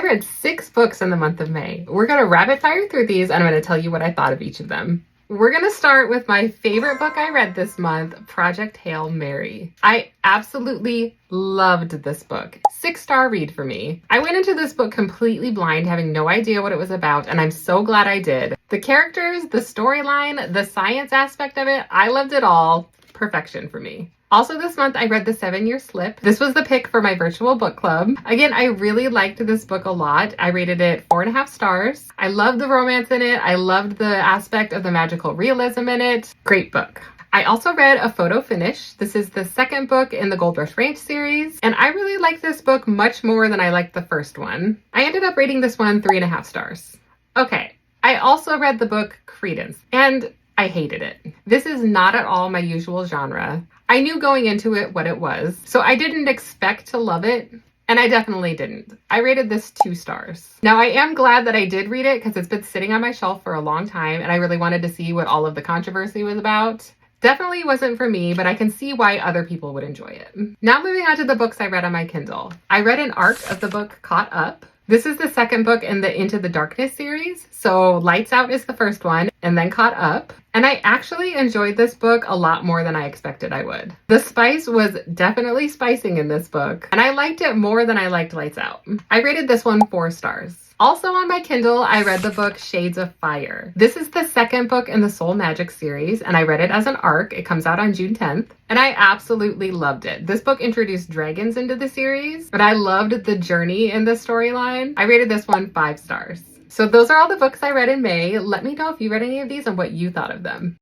read 6 books in the month of May. We're going to rapid fire through these and I'm going to tell you what I thought of each of them. We're going to start with my favorite book I read this month, Project Hail Mary. I absolutely loved this book. 6-star read for me. I went into this book completely blind, having no idea what it was about, and I'm so glad I did. The characters, the storyline, the science aspect of it, I loved it all. Perfection for me. Also this month, I read the 7-Year Slip. This was the pick for my virtual book club. Again, I really liked this book a lot. I rated it 4.5 stars. I loved the romance in it. I loved the aspect of the magical realism in it. Great book. I also read A Photo Finish. This is the second book in the Gold Rush Ranch series, and I really liked this book much more than I liked the first one. I ended up rating this one 3.5 stars. Okay, I also read the book Credence, and I hated it. This is not at all my usual genre. I knew going into it what it was, so I didn't expect to love it, and I definitely didn't. I rated this 2 stars. Now, I am glad that I did read it because it's been sitting on my shelf for a long time, and I really wanted to see what all of the controversy was about. Definitely wasn't for me, but I can see why other people would enjoy it. Now moving on to the books I read on my Kindle. I read an arc of the book Caught Up. This is the second book in the Into the Darkness series. So Lights Out is the first one, and then Caught Up. And I actually enjoyed this book a lot more than I expected I would. The spice was definitely spicing in this book, and I liked it more than I liked Lights Out. I rated this one 4 stars. Also on my Kindle, I read the book Shades of Fire. This is the second book in the Soul Magic series, and I read it as an arc. It comes out on June 10th, and I absolutely loved it. This book introduced dragons into the series, but I loved the journey in the storyline. I rated this one 5 stars. So those are all the books I read in May. Let me know if you read any of these and what you thought of them.